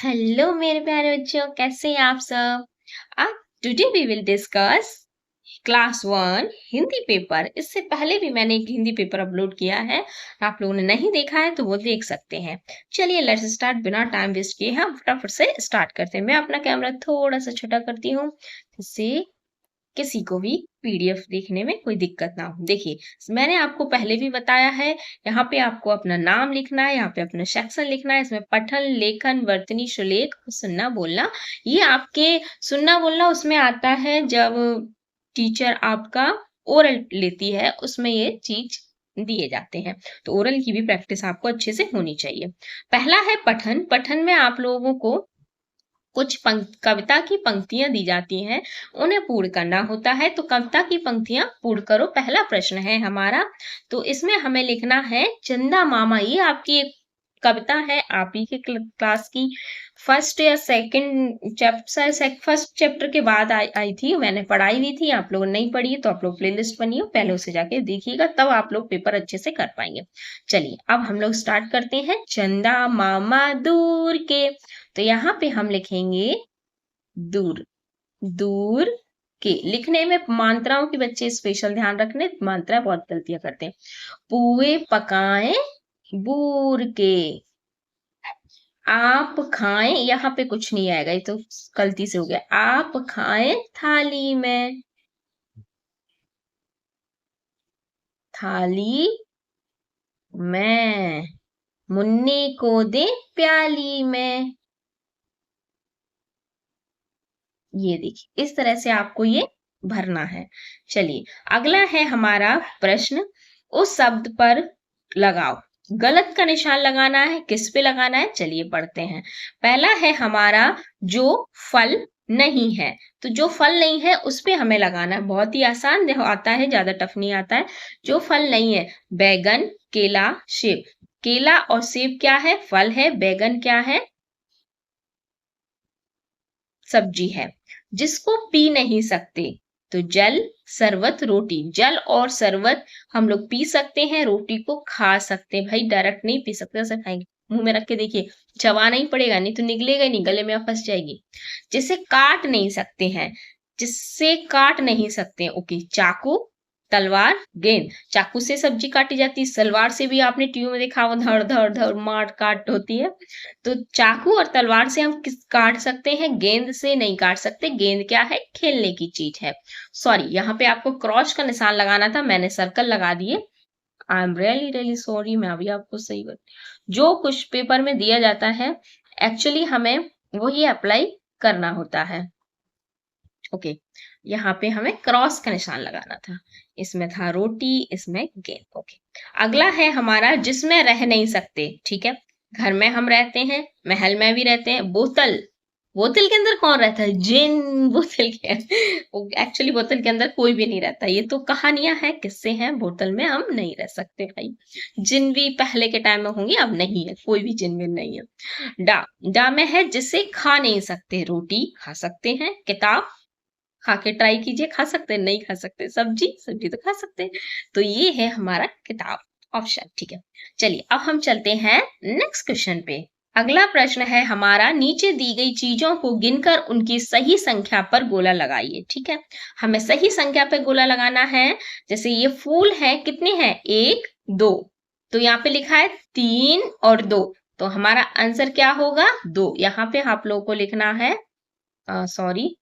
Hello मेरे प्यारे बच्चों, कैसे हैं आप सब। आज today we will discuss class 1 Hindi paper. इससे पहले भी मैंने एक हिंदी पेपर अपलोड किया है। आप लोगों ने नहीं देखा है तो वो देख सकते हैं। चलिए लेट्स स्टार्ट, बिना टाइम वेस्ट किए हम फटाफट से स्टार्ट करते हैं। मैं अपना कैमरा थोड़ा सा छोटा करती हूँ जिससे किसी को भी पीडीएफ देखने में कोई दिक्कत ना हो। देखिए मैंने आपको पहले भी बताया है, यहाँ पे आपको अपना नाम लिखना है, यहाँ पे अपना सेक्शन लिखना है। इसमें पठन, लेखन, वर्तनी, सुलेख, सुनना बोलना। ये आपके सुनना बोलना उसमें आता है जब टीचर आपका ओरल लेती है, उसमें ये चीज दिए जाते हैं। तो ओरल की भी प्रैक्टिस आपको अच्छे से होनी चाहिए। पहला है पठन। पठन में आप लोगों को कुछ कविता की पंक्तियां दी जाती हैं, उन्हें पूर्ण करना होता है। तो कविता की पंक्तियां पूर्ण करो, पहला प्रश्न है हमारा। तो इसमें हमें लिखना है चंदा मामा। ये आपकी एक कविता है, आप ही के क्लास की फर्स्ट या सेकंड चैप्टर, फर्स्ट चैप्टर के बाद आई थी, मैंने पढ़ाई हुई थी। आप लोग नहीं पढ़ी तो आप लोग प्लेलिस्ट बनी हो, पहले उसे जाके देखिएगा, तब आप लोग पेपर अच्छे से कर पाएंगे। चलिए अब हम लोग स्टार्ट करते हैं। चंदा मामा दूर के, तो यहाँ पे हम लिखेंगे दूर। दूर के लिखने में मात्राओं के बच्चे स्पेशल ध्यान रखने, मात्रा बहुत गलतियां करते हैं। पुए पकाएं बूर के, आप खाएं, यहाँ पे कुछ नहीं आएगा, ये तो गलती से हो गया। आप खाएं थाली में, थाली में। मुन्ने को दे प्याली में। ये देखिए इस तरह से आपको ये भरना है। चलिए अगला है हमारा प्रश्न, उस शब्द पर लगाओ। गलत का निशान लगाना है, किस पे लगाना है चलिए पढ़ते हैं। पहला है हमारा जो फल नहीं है, तो जो फल नहीं है उस पे हमें लगाना है। बहुत ही आसान आता है, ज्यादा टफ नहीं आता है। जो फल नहीं है, बैगन, केला, सेब। केला और सेब क्या है? फल है। बैगन क्या है? सब्जी है। जिसको पी नहीं सकते, तो जल, शरबत, रोटी। जल और शरबत हम लोग पी सकते हैं, रोटी को खा सकते हैं। भाई डायरेक्ट नहीं पी सकते, ऐसे खाएंगे मुंह में रख के देखिए, चबाना ही पड़ेगा, नहीं तो निकलेगा ही नहीं, गले में फंस जाएगी। जिसे काट नहीं सकते हैं, जिससे काट नहीं सकते, ओके, चाकू, तलवार, गेंद। चाकू से सब्जी काटी जाती है, सलवार से भी आपने टीवी में देखा होगा, धड़ धड़ धड़ मार काट होती है। तो चाकू और तलवार से हम किस काट सकते हैं, गेंद से नहीं काट सकते। गेंद क्या है? खेलने की चीज है। सॉरी, यहाँ पे आपको क्रॉस का निशान लगाना था, मैंने सर्कल लगा दिए। I am really really sorry, मैं अभी आपको सही बता, जो कुछ पेपर में दिया जाता है एक्चुअली हमें वही अप्लाई करना होता है। ओके, यहाँ पे हमें क्रॉस का निशान लगाना था। इसमें था रोटी, इसमें गेंद। ओके, अगला है हमारा जिसमें रह नहीं सकते। ठीक है, घर में हम रहते हैं, महल में भी रहते हैं। बोतल, बोतल के अंदर कौन रहता है? जिन। बोतल के एक्चुअली बोतल के अंदर कोई भी नहीं रहता, ये तो कहानियां हैं, किस्से हैं। बोतल में हम नहीं रह सकते भाई। जिन भी पहले के टाइम में होंगे, अब नहीं है, कोई भी जिन में नहीं है। डा, डा में है जिसे खा नहीं सकते। रोटी खा सकते हैं, किताब खा के ट्राई कीजिए, खा सकते हैं, नहीं खा सकते। सब्जी, सब्जी तो खा सकते हैं। तो ये है हमारा किताब ऑप्शन। ठीक है, चलिए अब हम चलते हैं नेक्स्ट क्वेश्चन पे। अगला प्रश्न है हमारा, नीचे दी गई चीजों को गिनकर उनकी सही संख्या पर गोला लगाइए। ठीक है, हमें सही संख्या पर गोला लगाना है। जैसे ये फूल है, कितने हैं? 1 2, तो यहाँ पे लिखा है 3 और 2, तो हमारा आंसर क्या होगा? 2। यहाँ पे आप लोगों को लिखना है, सॉरी,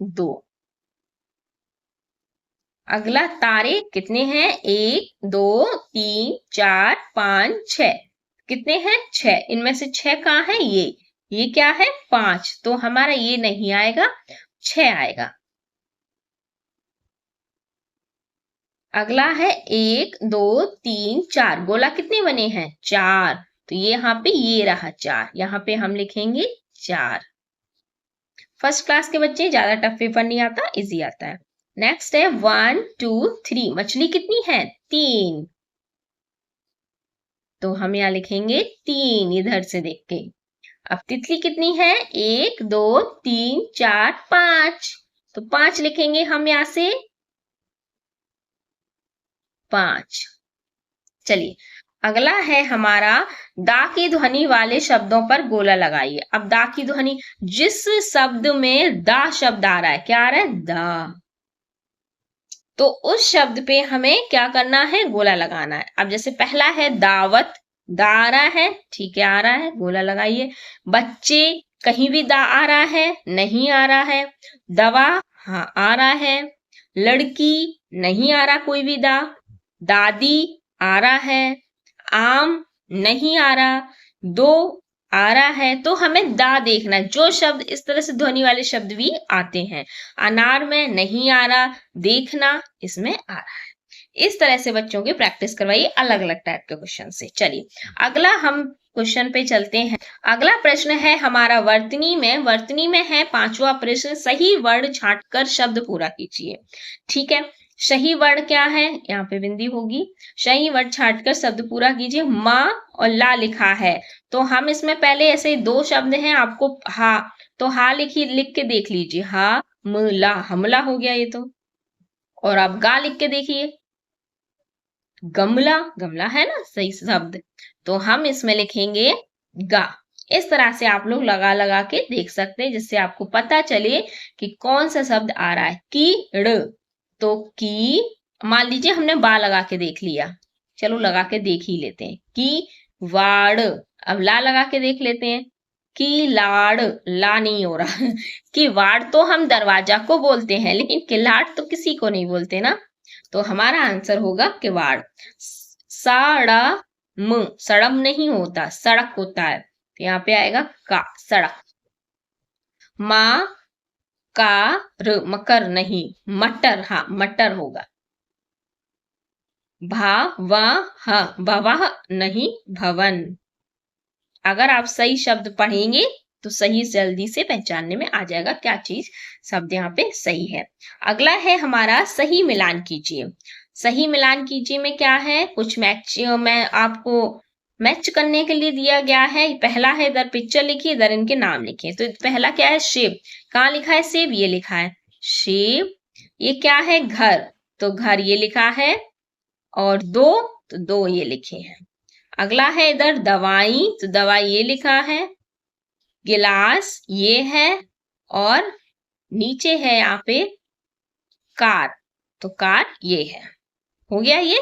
2। अगला, तारे कितने हैं? 1 2 3 4 5 6। कितने हैं? 6। इनमें से 6 कहाँ है? ये क्या है? 5, तो हमारा ये नहीं आएगा, 6 आएगा। अगला है 1 2 3 4। गोला कितने बने हैं? 4, तो ये यहाँ पे ये रहा 4, यहाँ पे हम लिखेंगे 4। फर्स्ट क्लास के बच्चे, ज्यादा टफ पेपर नहीं आता, इजी आता है। नेक्स्ट है 1 2 3। मछली कितनी है? 3, तो हम यहाँ लिखेंगे 3 इधर से देख के। अब तितली कितनी है? 1 2 3 4 5, तो 5 लिखेंगे हम यहाँ से, 5। चलिए अगला है हमारा दा की ध्वनि वाले शब्दों पर गोला लगाइए। अब दा की ध्वनि, जिस शब्द में दा शब्द आ रहा है, क्या आ रहा है, दा, तो उस शब्द पे हमें क्या करना है, गोला लगाना है। अब जैसे पहला है दावत, दा आ रहा है, ठीक है, आ रहा है, गोला लगाइए। बच्चे, कहीं भी दा आ रहा है, नहीं आ रहा है। दवा, हाँ आ रहा है। लड़की, नहीं आ रहा कोई भी दा। दादी, आ रहा है। आम, नहीं आ रहा। दो, आ रहा है। तो हमें दा देखना है। जो शब्द इस तरह से ध्वनि वाले शब्द भी आते हैं। अनार में नहीं आ रहा, देखना, इसमें आ रहा है। इस तरह से बच्चों की प्रैक्टिस करवाइए अलग अलग टाइप के क्वेश्चन से। चलिए अगला हम क्वेश्चन पे चलते हैं। अगला प्रश्न है हमारा वर्तनी में। वर्तनी में है पांचवा प्रश्न, सही वर्ण छांटकर शब्द पूरा कीजिए। ठीक है, सही वर्ण क्या है, यहाँ पे बिंदी होगी। सही वर्ण छांटकर शब्द पूरा कीजिए। माँ और ला लिखा है, तो हम इसमें पहले ऐसे दो शब्द हैं आपको, हा, तो हा लिखी, लिख के देख लीजिए, हा मला, हमला हो गया ये तो। और आप गा लिख के देखिए, गमला, गमला है ना सही शब्द, तो हम इसमें लिखेंगे गा। इस तरह से आप लोग लगा लगा के देख सकते हैं, जिससे आपको पता चले कि कौन सा शब्द आ रहा है। कीड़, तो की, मान लीजिए हमने बा लगा के देख लिया, चलो लगा के देख ही लेते हैं। की वाड़, अब ला लगा के देख लेते हैं। की लाड़, ला नहीं हो रहा कि वाड़ तो हम दरवाजा को बोलते हैं, लेकिन किलाड़ तो किसी को नहीं बोलते ना, तो हमारा आंसर होगा किवाड़। साड़ा म, सड़म नहीं होता, सड़क होता है, तो यहाँ पे आएगा का, सड़क। मा का र, मकर नहीं, मटर, हाँ मटर होगा। भा वा ह, भवाह नहीं, भवन। अगर आप सही शब्द पढ़ेंगे तो सही जल्दी से पहचानने में आ जाएगा क्या चीज शब्द यहाँ पे सही है। अगला है हमारा सही मिलान कीजिए। सही मिलान कीजिए में क्या है, कुछ मैच मैं आपको मैच करने के लिए दिया गया है। पहला है, इधर पिक्चर लिखिए, इधर इनके नाम लिखिए। तो पहला क्या है, सेब, कहाँ लिखा है सेब, ये लिखा है सेब। ये क्या है, घर, तो घर ये लिखा है। और दो, तो दो ये लिखे हैं। अगला है इधर दवाई, तो दवाई ये लिखा है। गिलास ये है। और नीचे है यहाँ पे कार, तो कार ये है। हो गया ये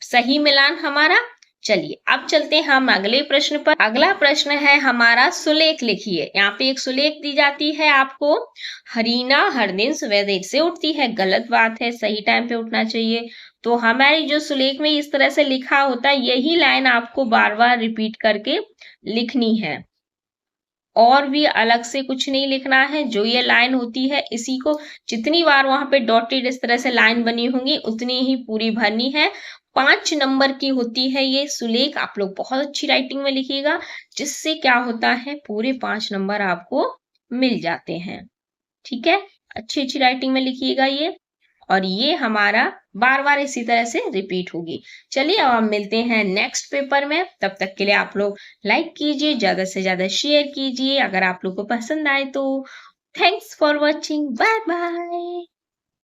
सही मिलान हमारा। चलिए अब चलते हैं हम अगले प्रश्न पर। अगला प्रश्न है हमारा सुलेख लिखिए। यहाँ पे एक सुलेख दी जाती है आपको, हरीना हर दिन सुबह देर से उठती है। गलत बात है, सही टाइम पे उठना चाहिए। तो हमारी जो सुलेख में इस तरह से लिखा होता है, यही लाइन आपको बार बार रिपीट करके लिखनी है, और भी अलग से कुछ नहीं लिखना है। जो ये लाइन होती है, इसी को जितनी बार वहां पे डॉटेड इस तरह से लाइन बनी होंगी, उतनी ही पूरी भरनी है। 5 नंबर की होती है ये सुलेख। आप लोग बहुत अच्छी राइटिंग में लिखिएगा, जिससे क्या होता है, पूरे 5 नंबर आपको मिल जाते हैं। ठीक है, अच्छी अच्छी राइटिंग में लिखिएगा ये, और ये हमारा बार बार इसी तरह से रिपीट होगी। चलिए अब हम मिलते हैं नेक्स्ट पेपर में। तब तक के लिए आप लोग लाइक कीजिए, ज्यादा से ज्यादा शेयर कीजिए अगर आप लोग को पसंद आए तो। Thanks for watching, bye bye.